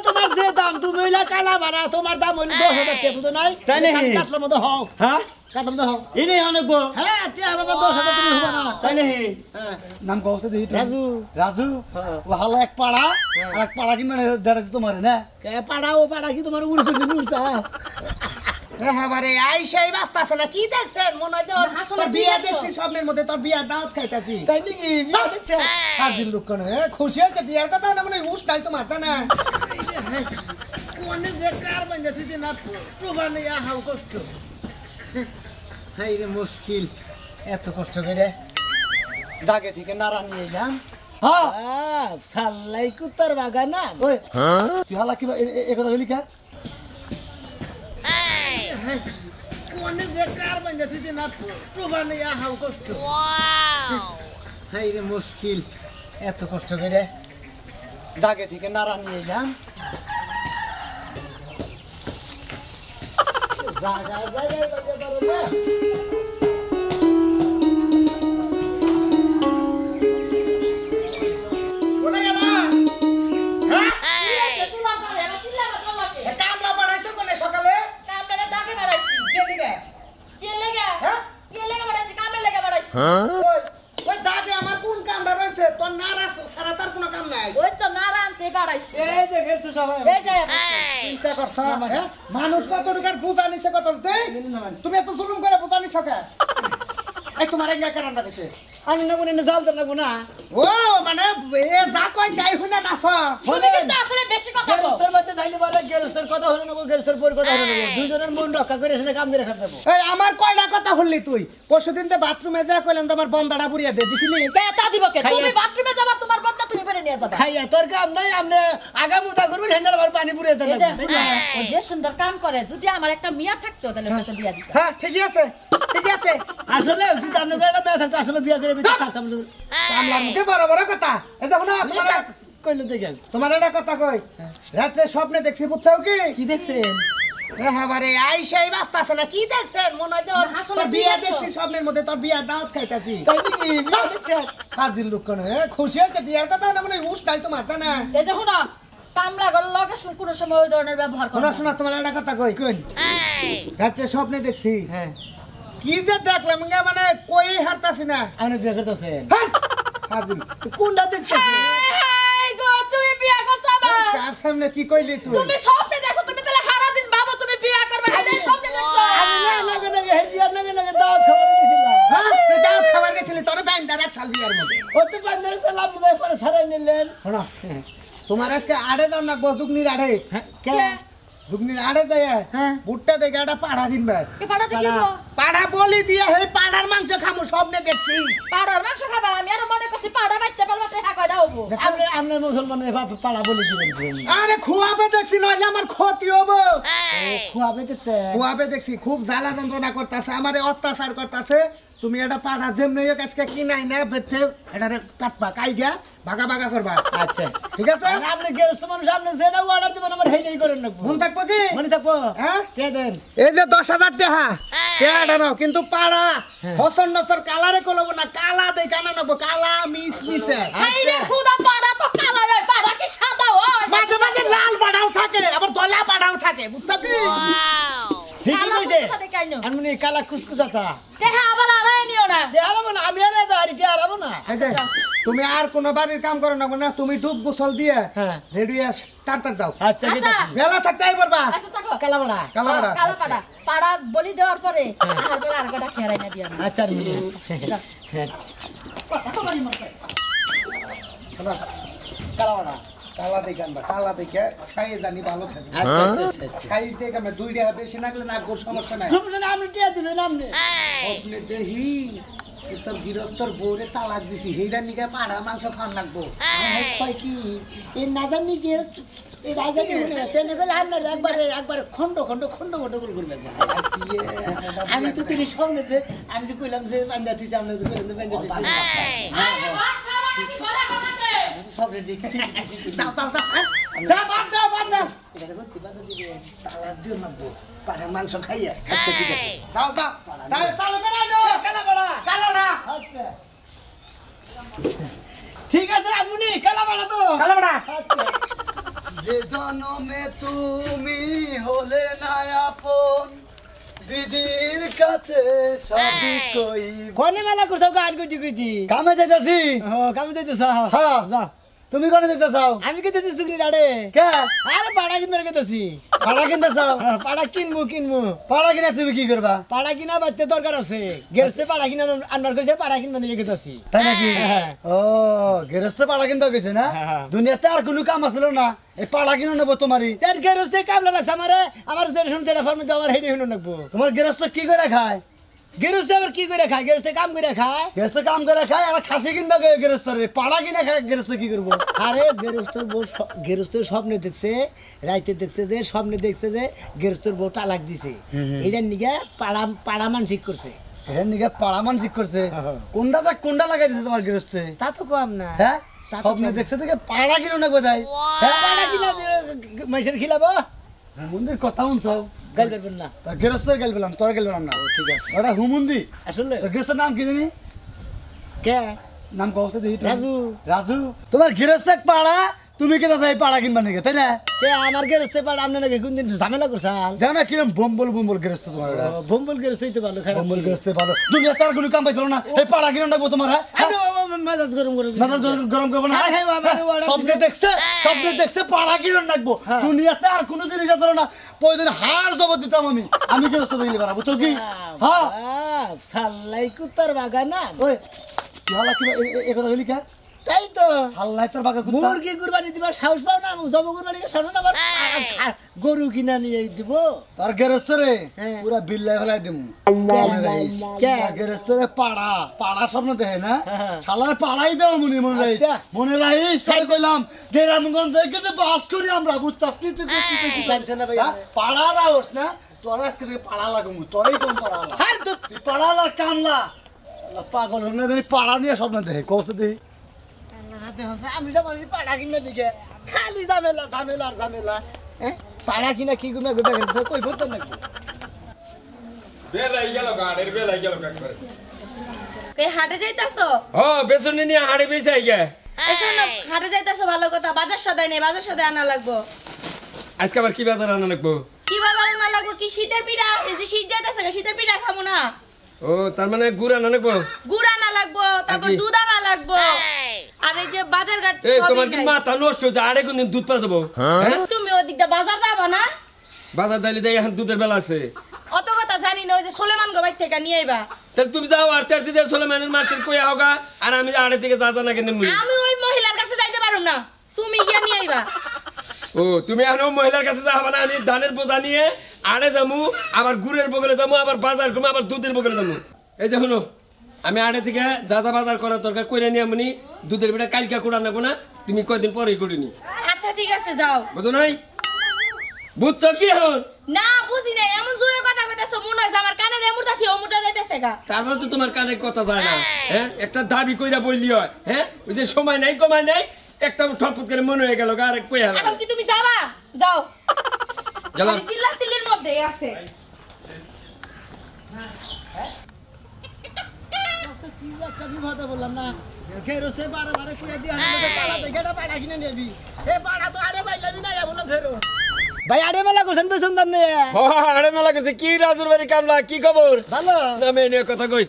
তোমার যে দাম তুমি হইলা কালা বাড়া তোমার দাম হইলো 10,000 টাকা বুঝো নাই তাই নাকি? কাতলার মতো হও হ্যাঁ কাতলার মতো হও ইনি অনেক গো হ্যাঁ টিয়া বাবা 10,000 তুমি হবা না তাই নাকি হ্যাঁ নাম কও তো দেখি রাজু রাজু ও হালা এক পাড়া আর এক পাড়া কি মানে দাঁড়া তোমার না কে পাড়া ও পাড়া কি তোমার উড়ে উড়ে উড়ছা হ্যাঁ বারে আইসাই বাস্তাছে না কি দেখছেন মনে হয় তোর বিয়া দেখছি স্বপ্নের মধ্যে তোর বিয়ার দাওয়াত খাইতাছি তাই নাকি বিয়া দেখছে হাজির লোক কেন খুশি আছে বিয়ার কথা না মানে হুশ নাই তোমার তাই না কোনে যে কার বান্ধাছি যে না প্রবান ইয়া হাও কষ্ট হাই রে মুশকিল এত কষ্ট করে দাগে থেকে নারা নিয়ে যাম হ্যাঁ সাল্লাই কুত্তার বাগানা ওই তুই হালা কি এ কথা বলি কা কোনে যে কার বান্ধাছি যে না প্রবান ইয়া হাও কষ্ট হাই রে মুশকিল এত কষ্ট করে দাগে থেকে নারা নিয়ে যাম জায়গায় জায়গায় বাজে পারো না কোনে গেল হ্যাঁ তুলা করে আমার চিল্লা কথা লাগে কামলা বাড়াইছো কোনে সকালে কামড়ে দাগে বাড়াইছি কে দিবে কে লাগা হ্যাঁ কে লাগা বাড়াইছি কামে লাগা বাড়াইছি ওই ওই দাগে আমার কোন কামড়া রইছে তোর নারা সারা তার কোনো কাম নাই ওই তো নারা আনতে বাড়াইছি এই যে গেছে সবাই এই যায় চিন্তা করছ হ্যাঁ মানুষ কত টাকার বোঝা নিছে কত তুমি এত জুলুম করে বোঝা নিছ কে এই তোমার এক কারণ রাখছে আমি না কোনে জাল দর লাগবো না ও মানে এ যা কই তাই হুনা নাছ তুমি কিন্তু আসলে বেশি কথা বলো গেরস্তের মধ্যে যাইলে বলে গেরস্তের কথা হলো না গেরস্তের পর কথা হলো না দুইজনের মন রক্ষা করে এসে কাম দিয়ে রাখা দেব এই আমার কয়টা কথা হললি তুই পরশুদিন তে বাথরুমে যা কইলাম তো আমার বন্দাটা পুরিয়া দে দিছিলি কে তা দিব কে তুমি বাথরুমে যাবা তোমার বাপনা তুমি বেরে নিয়ে যাবা খাইয়া তোর কাম নাই আমনে আগামুতা করবেন হেন্ডার আবার পানি পুরিয়ে দেন এই যে ও যে সুন্দর কাম করে যদি আমার একটা মিয়া থাকতো তাহলে ওকে বিয়া দিতাম হ্যাঁ ঠিকই আছে ঠিকই আছে আসলে যদি আপনি একটা মেয়ে থাকতো আসলে বিয়া করে বিয়ে থাকতাম কামলার মুখে বড় বড় কথা এই দেখো না তোমার কইলো দেখেন তোমার একটা কথা কই রাত্রে স্বপ্নে দেখছি বুঝছাও কি কি দেখছেন হ্যাঁ বারে আইসাই বাস্তাছে না কি দেখছেন মনে হয় তোর বিয়া দেখছি স্বপ্নের মধ্যে তোর বিয়ার দাওয়াত খাইতাছি তাই নাকি বিয়া দেখছেন হাজির লোক কেন খুশি আছে বিয়ার কথা না মানে হুশ নাই তোমার তাই না এই যে শুনো কামলা গল লগে কোন সময় ওই ধরনের ব্যবহার করো শোনা শোনা তোমার একটা কথা কই রাত্রে স্বপ্নে দেখছি হ্যাঁ কি যে দেখলাম মানে কই হারতাছি না আপনি বিয়া করতেছেন হাজির কোনটা দেখতেছেন হাই গো তুমি বিয়া করছো আমার কার সামনে কি কইলি তুই তুমি স্বপ্নে দেখছো তুমি তাহলে সারা দিন ভাবো তুমি বিয়া করবে এই স্বপ্নে দেখছো আমি না লাগে লাগে হে বিয়ার লাগে লাগে দাওয়াত খাবার দিছিলাম হ্যাঁ তুই দাওয়াত খাবার গেছিলি তোর বাইন্দা রাখ সাল বিয়ার মধ্যে ও তো বান্দারে সালাম মুজাই পরে সারাই নিলেন শোনা তোমার আজকে আড়ে দাও না গজুগনির আড়ে কে জুগনির আড়ে যায় হ্যাঁ বুটটা দেখে একটা পাড়া কিনবে কে পাড়া দেখি পাড়া বলি দিয়ে হে পাড়ার মাংস খামু স্বপ্নে দেখছি পাড়ার মাংস খাবা আমি আর মনে করছি পাড়া বাইতে পারবা টাকা কয়টা হবো আপনি আপনি মুসলমান এভাবে পাড়া বলে দিবেন আরে খুয়াবে দেখছি নইলে আমার ক্ষতি হবো খুয়াবে দেখছেন খুয়াবে দেখছি খুব জ্বালা যন্ত্রণা করতেছে আমারে অত্যাচার করতেছে তুমি এটা পাড়া যেমনি হোক আজকে কিনাই না বেরতে এটা কাটবা কাইডা ভাগা ভাগা করবা আচ্ছা ঠিক আছে আপনি গেরস্ত মানুষ আপনি যেটা অর্ডার দিবেন আমার হেই করেন না মন থাকবো কি মনে থাকবো হ্যাঁ কে দেন এই যে 10,000 টাকা টাকাটা নাও কিন্তু পাড়া হসন নসর কালারে কলব না কালা দেই কানা নেবো কালা মিস মিসে হাই রে খুদা পাড়া তো কালা রে পাড়া কি সাদা হয় মাঝে মাঝে লাল পাড়াও থাকে আবার দলা পাড়াও থাকে বুঝছো কি ঠিকই কইছে সাদা কাইনো আমি কালা কুসকুসাতা দেহা আবার আড়াই নিও না তে আরামো না আমি আরে দাঁড়ি তে আরামো না এই যে তুমি আর কোন বাড়ির কাম করো না তুমি ডুব গোসল দিয়ে হ্যাঁ। রেডি তাড়াতাড়ি যাও আচ্ছা ঠিক আচ্ছা। আছে বেলা থাকতে আই পড়বা আচ্ছা তাকো কালাবড়া কালা পাড়া কালা পাড়া পাড়া বলি দেওয়ার পরে আর পরে আর কটা খেরাই না দিও না আচ্ছা কথা বলি মতে কালাবড়া কালা দেখে আনবা কালা দেখে ছাই জানি ভালো থাকে আচ্ছা আচ্ছা ছাই দেখে আমরা 2 টাকা বেশি নাগলে না কোন সমস্যা নাই তুমি না আমি টিয়া দিবেন আপনি আপনি দেখি যে তোর গৃহস্থর বউরে তালাক দিছি হেইডা নিকে পাড়া মাংস খাওয়ান লাগবো কয় কি এই নাজানি গিয়ে এই রাজানি হলে তেনে গেলে আপনার একবারে খন্ড গোল করবে আমি তো তিনি সামনেতে আমি তো কইলাম যে বান্ধা দিছি আপনি তো কইলেন বান্ধা দিছি আরে ভাত খাবা কি করে খাবে সব রেডি দাও দাও দাও যা বাদ দাও এটা করতে বাধা দিবে তালাক দিও লাগবো পাড়া মাংস খাইয়া আচ্ছা ঠিক আছে দাও দাও তাহলে বেরাইলো কালাবড়া কালাড়া আচ্ছা ঠিক আছে আগুনি কালাবড়া তো কালাড়া আচ্ছা যে জনমে তুমি হলে না আপন বিধির কাছে সবই কই কোনে মেলা করছাও গান কইতি কইতি কামে যাইতাছি ও কামে যাইতেছ হ্যাঁ যা তুমি কোনে যাইতাছাও আমি কইতেছি সুগরি ডাড়ে কে আরে পাড়া কিনবার কইতেছি পাড়া কিনতেছাও পাড়া কিনমু পাড়া কিনে তুমি কি করবা পাড়া কিনা বাচ্চা দরকার আছে গেরস্তে পাড়া কিনা আনবার কইছে পাড়া কিনবা নিয়ে গেতাছি তাই নাকি হ্যাঁ। ও গেরস্তে পাড়া কিনবা গেছে না হ্যাঁ। দুনিয়াতে আর কোনো কাম আছিল না এই পাড়া কিনে নেবো তোমারই তার গেরস্তে কামলা লাগছে আমারে আমার যে শুনতে না ফর্মে আমার হেডে শুনো নাকবো তোমার গেরস্ত কি করে খায় গেরস্তে আবার কি করে খায় গেরস্তে কাম করে খায় গেরস্ত কাম করে খায় আর খাসি কিনবা গেরস্তরে পাড়া কিনে খায় গেরস্ত কি করবো আরে গেরস্তর বউ গেরস্তর স্বপ্নে দেখছে রাইতে দেখছে যে স্বপ্নে দেখছে যে গেরস্তর বউ তালাক দিছে এটার নিগে পাড়া পাড়া মানসিক করছে এর নিকে পাড়া মানসিক করছে হ্যাঁ। কোনটা লাগাই দিছে তোমার গেরস্তে তা তো কম না হ্যাঁ তা তো স্বপ্নে কম। দেখছে দেখে পাড়া কিনো না কোথায় পাড়া কিনা মাইসের খিলাবো মন্দির কথা শুনছাও গাল পারবেন না তোর গেরস্তের গেল পেলাম তোর গেল পেলাম না ঠিক আছে ওটা হুমুন্দি আসলে তোর গেরস্তের নাম কি জানি কে নাম কষ্ট দিই রাজু। রাজু তোমার গেরস্তের পাড়া তুমি কে দাদা এই পাড়া কিনবা নাকি তাই না কে আমার গেরস্তে পাড়া আপনি নাকি কোনদিন ঝামেলা করছাল দেখো না কিরম বম্বল গেরস্ত তোমার এটা। ভম্বল গেরস্তেই তো ভালো খারাপ বম্বল গেরস্তে ভালো দুনিয়া তার কোনো কাম পাইছিল না এই পাড়া কিনো নাকবো তোমার হ্যাঁ মেজাজ গরম করে মেজাজ গরম করবো না হ্যাঁ, হ্যাঁ, বাবা, ওরা স্বপ্নে দেখছে পাড়া কিনো নাকবো দুনিয়াতে আর কোনো জিনিস আছে না প্রয়োজন হার জবর দিতাম আমি গেরস্ত দিলে পারা বুঝছো কি হ্যাঁ সাল্লাই কুত্তার বাগানা ওই কি হলা কি এ কথা বলি কা তাই তো হাল্লাই তোর বাগা কুত্তা মুরগি কুরবানি দিবার সাহস পাও না জব কুরবানি সাহস না আবার গরু কিনা নিয়ে দিব তার গেরস্তরে হ্যাঁ। পুরা বিল্লাই ফেলাই দিমু কে? গেরস্তরে পাড়া স্বপ্ন দেখে না হ্যাঁ। শালার পাড়াই দাও মনে রাখিস আচ্ছা। মনে রাখিস স্যার কইলাম গ্রামগঞ্জ থেকে তো বাস করি আমরা বুঝছাস কি তুই কি কইছিস? জানছে না ভাই হ্যাঁ? পাড়া রাহস না তোর আজকে থেকে পাড়া লাগামু তোরই কোন পাড়া লাগা আর তো তুই পাড়া লাগ কামলা শালা পাগল হলে জানি পাড়া নিয়ে স্বপ্ন দেখে কত দেখি হাতে হসে আমি যাব পাড়া কিনা দিকে খালি ঝামেলা ঝামেলা আর ঝামেলা হ্যাঁ পাড়া কিনা কি গুমে গুমে গেছে কই ফুট নাকি বেলাই গেল গাড়ির বেলাই গেল একবারে এই হাটে যাইতাছো ও বেসনে নিয়ে হাড়ি বেচাই গে এসো না হাটে যাইতাছো ভালো কথা বাজার সদাই নেই বাজার সদাই আনা লাগবো আজকে আবার কি বাজার আনা লাগবো কি বাজার আনা লাগবো কি শীতের পিঠা এই যে শীত যাইতাছে না, শীতের পিঠা খামু না ও তার মানে গুড় আনা লাগবো গুড় আনা লাগবো তারপর কি? দুধ আনা লাগবো আর এই যে বাজার ঘাট এই সবই তোমার কি নাই। মাথা নষ্ট হয়েছে আড়ে কোন দুধ পা যাবো হ্যাঁ তুমি ওদিকটা বাজার যাবা না বাজার দাইলে যাই এখন দুধের বেলা আছে অত কথা জানি না ওই যে সোলেমান গোবাই থেকে নিয়ে আইবা তাহলে তুমি যাও আর তার দিতে সোলেমানের মার্কেট কই হোগা আর আমি আড়ে থেকে যা না কেন মুড়ি আমি ওই মহিলার কাছে যাইতে পারুম না তুমি গিয়া নিয়ে আইবা ও তুমি এখন ওই মহিলার কাছে যাবা না আমি ধানের বোঝা নিয়ে আড়ে যামু আবার গুড়ের বগলে যামু আবার বাজার করবো আবার দুধের বগলে যামু এই দেখুন আমি আড়ে থেকে যা বাজার করার দরকার কইরা নিয়ে আমি দুধের বেটা কালকা কুড়া নেবো না তুমি কয়দিন পরেই করিনি আচ্ছা ঠিক আছে যাও বুঝো নাই বুঝছো কি এখন না বুঝি নাই এমন জোরে কথা কইতাছো মনে হইছে আমার কানের এমুরটা থেকে অমুরটা যাইতেছে গা তারপর তো তোমার কানে কথা যায় না হ্যাঁ একটা দাবি কইরা বললি হয় হ্যাঁ ওই যে সময় নাই কমায় নাই একটা ঠপট করে মনে হয়ে গেল আর কই হলো এখন কি তুমি যাবা যাও গেলাম খালি চিল্লা চিল্লির মধ্যে আছে কি একটা বিপদে বললাম না গেরস্তে বারে বারে কইয়া দিয়া আমাকে পাড়া দেখে পাড়া কিনে নেবি এ পাড়া তো আরে বাইলাবি না বললাম ফেরো ভাই আরে মেলা করছেন বেতন দান নে ও আরে মেলা করছে কি রাজুর বাড়ি কামলা কি খবর ভালো না মেয়ে কথা কই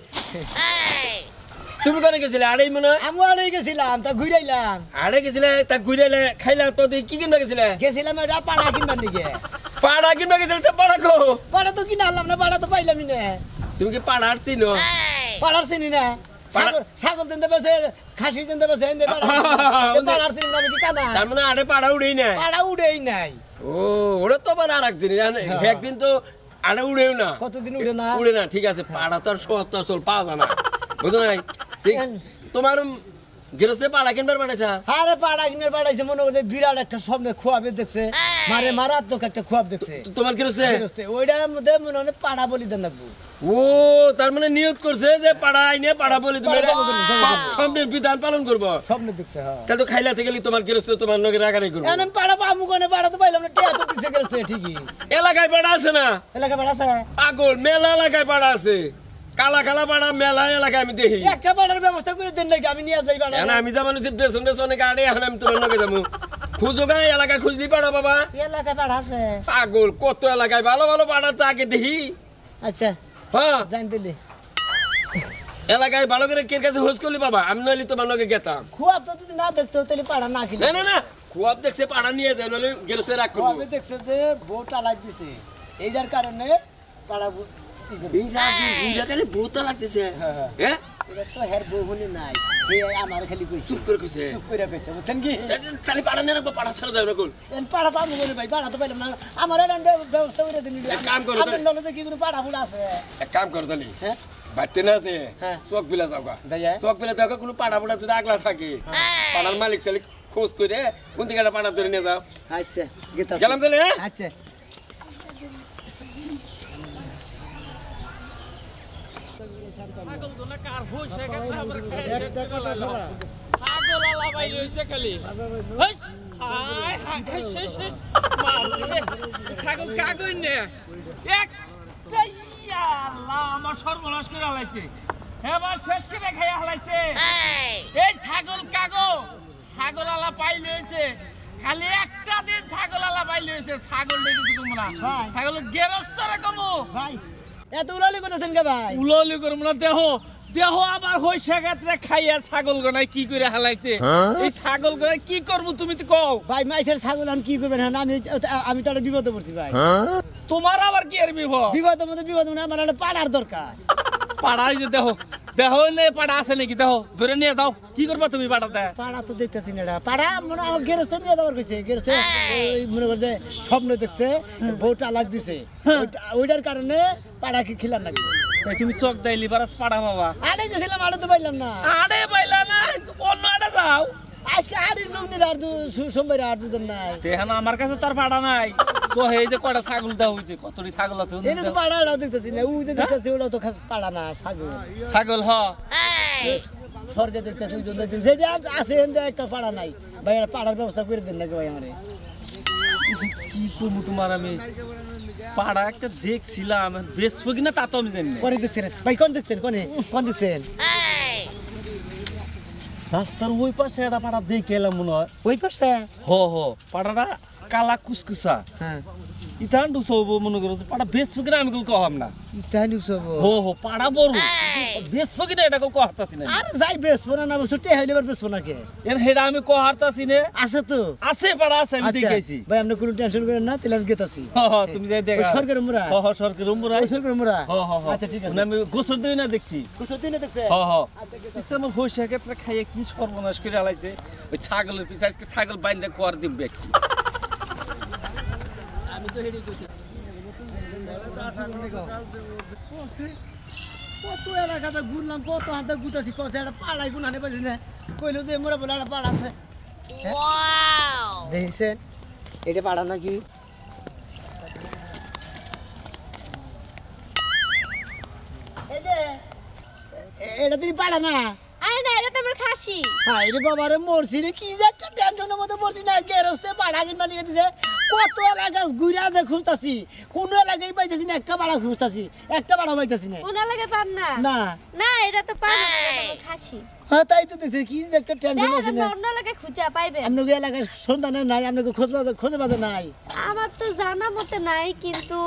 তুমি কোনে গেছিলে আড়েই মনে হয়? আমি আরে গেছিলাম তা ঘুরাইলাম আড়ে গেছিলে তা ঘুরাইলে খাইলা তো তুই কি কিনবা গেছিলে গেছিলাম এটা পাড়া কিনবার দিকে পাড়া কিনবা গেছিলে তো পাড়া খো পাড়া তো কিনা আনলাম না পাড়া তো পাইলামই না তুমি কি পাড়া চিনো পাড়ার চিনি না ছাগল দিনতে বেছে খাসি দিনতে বেছে এনে পাড়ার চিনি না আমি কি কানা তার মানে আড়ে পাড়া উড়েই না পাড়া উড়েই নাই ও ওটা তো আবার আর এক জিনিস একদিন তো আড়ে উড়েও না কতদিন উড়ে না উড়ে না ঠিক আছে পাড়া তো আর সহজ আসল পাওয়া যায় না বুঝো নাই ঠিক তোমার গেরস্তে পাড়া কিনবার বানাইছা আরে পাড়া কিনে পাড়াইছে মনে হচ্ছে বিরাট একটা স্বপ্নে খোয়াবে দেখছে মারে মারাত্মক একটা খোয়াব দেখছে তোমার গেরস্তে গেরস্তে ওইটার মধ্যে মনে হয় পাড়া বলি দেন লাগবো ও তার মানে নিয়ত করছে যে পাড়া আইনে পাড়া বলি তুমি পাড়া বলি। স্বপ্নের বিধান পালন করবো স্বপ্নে দেখছে হ্যাঁ তাহলে তো খাইলাতে গেলি তোমার গেরস্তে তোমার নগে রাগারাগি করবো এখন আমি পাড়া পামু কোনে পাড়া তো পাইলাম না টিয়া তো দিছে গেরস্তে ঠিকই এলাকায় পাড়া আছে না এলাকা পাড়া আছে আগল মেলা এলাকায় পাড়া আছে কালা কালা পাড়া মেলা এলাকায় আমি দেখি একটা পাড়ার ব্যবস্থা করে দেন নাকি আমি নিয়ে যাই পাড়া এখন আমি যাবো বেসন বেসন অনেক আড়ে এখন আমি তোমার নগে যাবো খুঁজো গায়ে এলাকায় খুঁজলি পাড়া বাবা এলাকায় পাড়া আছে পাগল কত এলাকায় ভালো ভালো পাড়া তো আগে দেখি আচ্ছা হ্যাঁ জান দিলি এলাকায় ভালো করে কে কাছে খোঁজ করলি বাবা আমি নইলে তোমার লগে গেতাম খুব আপনার যদি না দেখতো তাহলে পাড়া না খেলে না না না খুব দেখছে পাড়া নিয়ে যায় নইলে গেরসে রাখ করবো আপনি দেখছে যে ভোট আলাগ দিছে এইটার কারণে পাড়া বহুত লাগতেছে হ্যাঁ এটা তো হের বহুনি নাই হে আমার খালি কইছে চুপ করে কইছে চুপ করে কইছে বুঝছেন কি তাহলে পাড়া নিয়ে রাখবো পাড়া ছাড়া যাবে না কোন এন পাড়া পাবো বলে ভাই পাড়া তো পাইলাম না আমার এটা ব্যবস্থা করে দিন এক কাম করো আপনার নলে কি কোনো পাড়া ফুড়া আছে এক কাম কর তাহলে হ্যাঁ বাড়তে না আছে হ্যাঁ। চোখ বিলা যাওগা যাইয়া? চোখ বিলা যাওগা কোনো পাড়া পোড়া যদি আগলা থাকে পাড়ার মালিক চালিক খোঁজ করে কোন দিকে একটা পাড়া ধরে নিয়ে যাও আচ্ছা গেতা গেলাম তাহলে হ্যাঁ? আচ্ছা ছাগল গোনা কার হইছে কেন আমরা খাইছে ছাগল আলা বাইরে হইছে খালি হইস হাই হাই শেষ শেষ মারলে ছাগল কাগই নে একটা আল্লাহ আমার সর্বনাশ করে হালাইছে এবার শেষ করে খাইয়া হালাইছে এই ছাগল কাগো ছাগল আলা পাইলে হইছে খালি একটা দিন ছাগল আলা পাইলে হইছে ছাগল দেখি তোমরা ছাগল গেরস্তরে কমু ভাই এত উলালি করতেছেন কে ভাই উললি করব না দেহ দেহ আবার হইছে ক্ষেত্রে খাইয়া ছাগল গনাই কি করে হালাইছে এই ছাগল গনাই কি করব তুমি তো কও ভাই মাইসের ছাগল আন কি করবেন হ্যাঁ আমি তো একটা বিপদে পড়ছি ভাই তোমার আবার কি এর বিপদ বিপদ মানে আমার একটা পাড়ার দরকার পাড়াই যে দেহ দেহ নে পাড়া আছে নাকি দেহ ধরে নিয়ে দাও কি করবা তুমি পাড়াতে পাড়া তো দেখতেছি না পাড়া মনে আমার গেরস্ত নিয়ে দেওয়ার কইছে গেরস্ত ওই মনে করে যে স্বপ্ন দেখছে বউটা আলাগ দিছে ওইটার কারণে পাড়াকে খিলার লাগবে তাই তুমি চোখ দাইলি বারাস পাড়া বাবা আরে গেছিলাম আরে তো পাইলাম না আরে পাইলা না অন্য আড়ে যাও আজকে আরে জঙ্গির আর সোমবার আর দুজন নাই তেহান আমার কাছে তার পাড়া নাই তো এই যে কয়টা ছাগল দেওয়া হইছে কতটি ছাগল আছে এটা তো পাড়াটাও দেখতেছি না ওই যে দেখতেছি ওটাও তো খাস পাড়া না ছাগল ছাগল হ স্বর্গে দেখতেছি ওই জন্য দেখতেছি যেটা আছে এখানে একটা পাড়া নাই ভাই একটা পাড়ার ব্যবস্থা করে দেন নাকি ভাই আমারে কি করবো তোমার আমি পাড়া একটা দেখছিলাম বেচবো কিনা তা তো আমি জানি না কোনে দেখছেন ভাই কোন দেখছেন কোন দেখছেন রাস্তার ওই পাশে একটা পাড়া দেখে এলাম মনে হয় ওই পাশে হ পাড়াটা কালা কুসকুসা হ্যাঁ ইতান ডুসব মনে করো পাড়া বেচবো কিনা আমি কহাম না ইটা নিউসব হো পাড়া বড় বেচবো কিনা এটা কহারতাছি না আরে যাই বেসবো না বস্তু টে হইলে বার বেসবো না কে এর হেডা আমি কহারতাছি না আছে তো আছে পাড়া আছে আমি আচ্ছা দেখেছি ভাই আপনি কোনো টেনশন করেন না তাহলে আমি গেতাছি তুমি যাই দেখা ওই সরকারের মুরা হ সরকারের মুরা ওই সরকারের মুরা হ আচ্ছা ঠিক আছে আমি গোসল দিই না দেখছি কুসো দিনে দেখছে হ আচ্ছা আমার হইছে ক্ষেত্রে খাইয়ে কি সর্বনাশ করে আলাইছে ওই ছাগলের পিছে আজকে ছাগল বাইন্দা খোয়ার দিবে কত এলাকাতে ঘুরলাম কত হাতে গুতাছি কত একটা পাড়ায় গুনানে পাইছি না কইলো যে মোরা বলে একটা পাড়া আছে দেখছেন এটা পাড়া নাকি এই যে এটা তুমি পাড়া না আরে না এটা তো আমার খাসি হ্যাঁ রে বাবা রে মরছি রে কি যে একটা টেনশনের মধ্যে পড়ছি না গেরস্তে পাড়া কিনবা নিয়ে দিছে কত এলাকা ঘুরা যে খুঁজতাছি কোন এলাকায় পাইতেছি না একটা পাড়া খুঁজতাছি একটা পাড়া পাইতেছি না কোনা লাগে পান না না না এটা তো পান না এটা তো আমার খাসি হ্যাঁ তাই তো দেখছি কি যে একটা টেনশন আছে না অন্য লাগে খুঁজা পাইবে আপনাকে এলাকায় সন্ধানে নাই আপনাকে খোঁজে বাজে নাই আমার তো জানা মতে নাই কিন্তু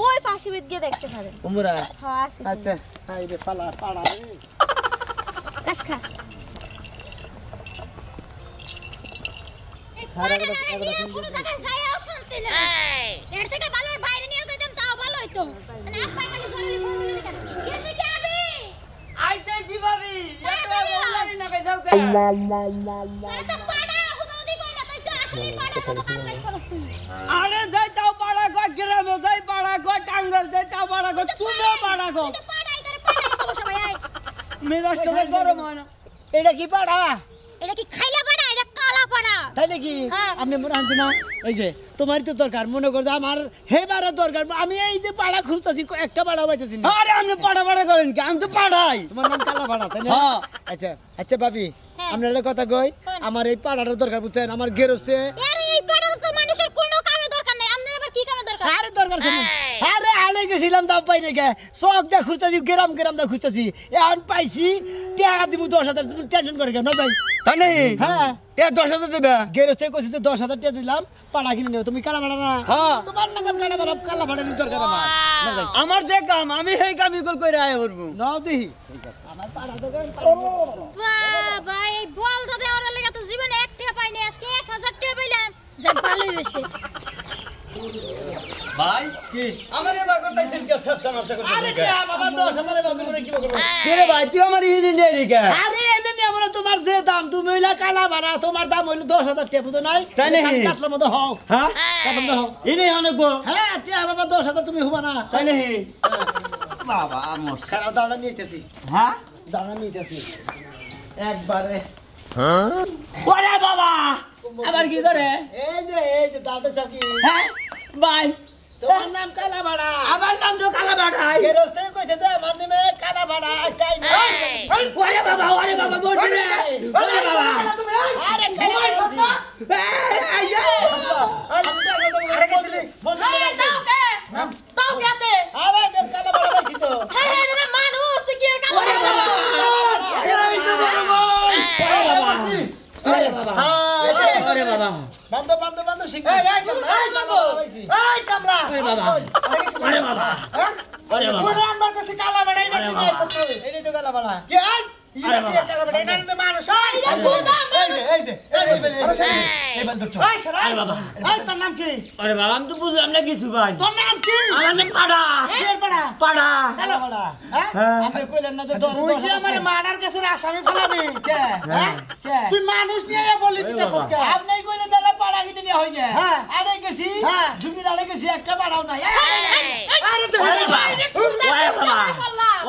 ওই ফাঁসি বেদ গিয়ে দেখতে পারেন উমরা হ্যাঁ আছে আচ্ছা হাই রে পালা পাড়া রে কাশ খা কোনো জায়গায় যাইও শান্তি নেই এর থেকে ভালো বাইরে নিয়ে যাইতাম তাও ভালো হইতো মানে এক পাই খালি জরুরি ফোন করে কেন তুই কি আবি আইতেছি ভাবি এত বললানি না কইছাও কে আরে তো পাড়া হুদুদি কই না তুই তো আসলে পাড়া তো কাম কাজ করছ তুই আরে যাইতাও পাড়া গো গ্রামে যাই পাড়া গো টাঙ্গাল যাইতাও পাড়া গো তুমিও পাড়া গো তুই তো পাড়াই করে পাড়াই তো সবাই আই মেজাজটা গরম হয় না এটা কি পাড়া এটা কি খাইলা পাড়া এটা কালা পাড়া তাই নাকি হ্যাঁ। আপনি মনে আনছেন না এই যে তোমারই তো দরকার মনে করছো আমার হেবারের দরকার আমি এই যে পাড়া খুঁজতেছি একটা পাড়া পাইতেছি না আরে আপনি পাড়া পাড়া করেন কি আমি তো পাড়াই তোমার নাম কালা পাড়া তাই না হ্যাঁ। আচ্ছা আচ্ছা ভাবি হ্যাঁ। আপনার একটা কথা কই আমার এই পাড়াটার দরকার বুঝছেন আমার গেরস্তে আরে এই পাড়ার তো মানুষের কোনো কামে দরকার নাই আপনার আবার কি কামে দরকার আরে দরকার শুনুন আরে আলে গেছিলাম দাম পাই না গে চক দা খুঁজতেছি গ্রাম দা খুঁজতেছি এখন পাইছি টাকা দিব 10,000 টেনশন করে কেন যাই তাই নাই হ্যাঁ এ 10,000 দিবা গেরস্তে কইছি তো 10,000 টাকা দিলাম পাড়া কিনে নেও তুমি কালা ভাড়া না হ্যাঁ। তোমার নাগাল কালা ভাড়া নিতে দরকার আমার না যাই আমার যে কাম আমি সেই কাম ইগল কইরা আয় করব নাও দিহি আমার পাড়া দোকান বাবা এই বল তো দেওয়ার লাগা তো জীবনে 1 টাকা পাইনি আজকে 1000 টাকা পাইলাম যে ভালো হইছে ভাই কি আমার এবার করতেছেন কি সব সমস্যা আরে করতেছেন কে বাবা 10,000 এর বাকি করে কি করব কে রে ভাই তুই আমার হিলি নিয়ে লিখা আরে এনে নিয়ে বলে তোমার যে দাম তুমি হইলা কালা ভাড়া তোমার দাম হইলো 10,000 টাকা বুঝো নাই তাই নাকি? কাতলার মতো হও হ্যাঁ কাতলার মতো হও ইনি অনেক গো হ্যাঁ টিয়া বাবা 10,000 তুমি হবা না তাই নাকি বাবা আমার খারাপ দাওড়া নিতেছি হ্যাঁ দাওড়া নিতেছি একবারে ওরে বাবা আবার কি করে এই যে দাদা চাকি হ্যাঁ ভাই তোমার নাম কালা ভাড়া আমার নাম তো কালা বাড়াই গেরস্তে কইছে দে আমার নামে কালা ভাড়া কাই না ওরে বাবা বলছি রে ওরে বাবা আরে ঘুমাই না আরে গেছিলি এই দাও কে দাও কেতে আরে দেব কালা ভাড়া পাইছি তো হে হে রে মানুষ তুই কি এর কালা ওরে বাবা আরে আমি তো বলবো ওরে বাবা ওরে বাবা ওরে বাবা বান্দো শিখ এই পাইছি এই কামরা ওরে বাবা ওরে বাবা ওরে বাবা ওরে আমার কাছে কালা ভাড়া এটা কি দিয়েছ তুই এই তো কালা ভাড়া কি আই আরে বাবা কালা ভাড়া এটা তো মানুষ এই বল দুটো এই সরা আরে বাবা এই তোর নাম কি ওরে বাবা আমি তো বুঝলাম না কিছু ভাই তোর নাম কি আমার নাম পাড়া এর পাড়া পাড়া কালা ভাড়া হ্যাঁ আপনি কইলেন না যে তুই কি আমারে মার্ডার কেসের আসামি ফেলাবি কে হ্যাঁ কে তুই মানুষ নিয়ে বলি দিতেছ কে আপনি কইলে দাদা পাড়া কিনে নিয়ে হই গে হ্যাঁ। আরে গেছি হ্যাঁ। জমি দাঁড়ে গেছি একটা পাড়াও নাই আরে তো ওরে বাবা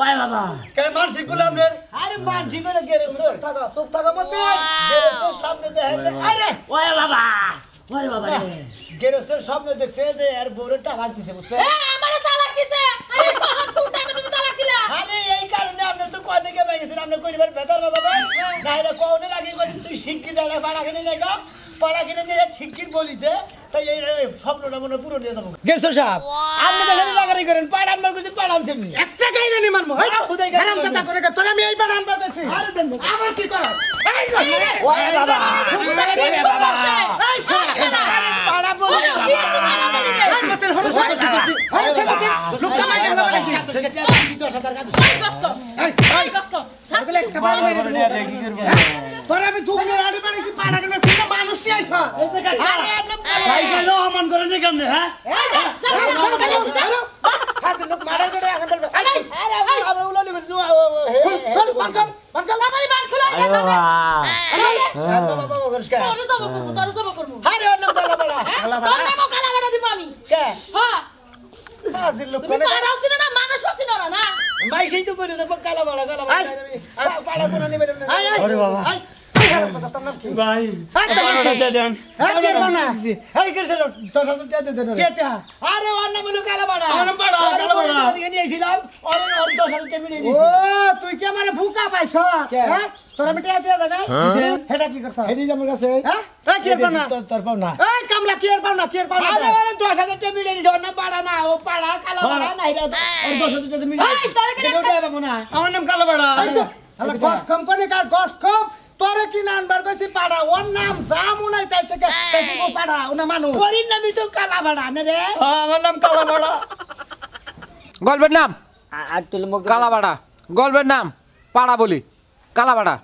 ওরে বাবা কেন মানসি গুলো আপনার আরে মানছি কইলে গেরস্ত চুপ থাকা মতে গেরস্তের সামনে দেখে আরে ওরে বাবা ওরে বাবা গেরস্তের সামনে দেখছে যে এর বউরে টাকা দিছে বুঝছে হে আমারে তালাক দিছে আরে কখন কোন টাইমে তুমি তালাক দিলা আরে এই কারণে আপনার তো কয়নে কে বাইছেন আপনি কইবার বেতার বাজাবেন না এটা কোনে লাগি কই তুই শিগগির দাঁড়া পাড়া কিনে নেগা পাড়া কিনে নিয়ে শিগগির বলিতে তাই এই স্বপ্নটা মনে পুরো নিয়ে যাবো গেরস্ত সাহেব আপনি দেখেন লাগারি করেন পাড়া আনবার কইছে পাড়া আনতে নি একটা গাইলে নি মারমু আরে খুদাই হারাম জাতা করে তোরে আমি এই বাড়ান বাড়াইছি আরে দেন আবার কি কর এই ওরে বাবা ওরে বাবা এই সারা আরে পাড়া বলে কি তুমি মারা বলি দে এই মতের হরে সারা হরে সারা লোক কামাই না বলে কি কি 10,000 কাজ এই গস্ত এই গস্ত বলে একটা বাড়ি মেরে দিবো তোরে আমি সুগনে আড়ি বাড়াইছি পাড়া কেন তুই তো মানুষ নিয়ে আইছ আরে একদম ভাই কেন অমান করেন না কেমনে হ্যাঁ হাতে লোক মারার করে এখন বলবে আরে আমি উলানি করে জুয়া চল পারকাল পারকাল আমারে বান খুলে আরে বাবা বাবা বাবা করছকা তোরে যাব করব আরে ওর নাম কালা পাড়া তোর নামও কালা বাড়া দিব আমি কে হ্যাঁ হাজির লোক তুমি পাড়া হছিস না মানুষ হছিস না না মাই সেই তো করে দেব কালা পাড়া পাড়া কোনা নিবে না আরে বাবা ভাই দে দেন হ্যাঁ কে বানা এই কেসে 10,000 টাকা দে দেন কেটা আরে ওর নাম হলো কালা পাড়া আমার নাম পাড়া, কালা পাড়া। দিকে নিয়ে আইছিলাম ওর 10,000 টাকা মিলে ও নিছি তুই কি আমারে ভুকা পাইছ কে? হ্যাঁ তোরা মিটিয়া দিয়া দাদা হেডা কি করছ এটি আমার কাছে হ্যাঁ এই কি পাও না তোর পাও না এই কামলা কি পাও না আরে ওর 10,000 টাকা মিলে নিছি ওর নাম পাড়া না ও পাড়া কালা পাড়া না এরা ওর 10,000 টাকা মিলে এই, তোর এখানে ওটাই পাবো না আমার নাম কালা বাড়া এই তো আলা গস কোম্পানি কার গস কম তোরে কি নাম্বার কইছি পাড়া ওর নাম জামু নাই তাই থেকে ও পাড়া ওনা মানুষ ওর নামই তো কালা পাড়া না রে আমার নাম কালা বাড়া গল্পের নাম কালাবাড়া গল্পের নাম পাড়া বলি কালাবাড়া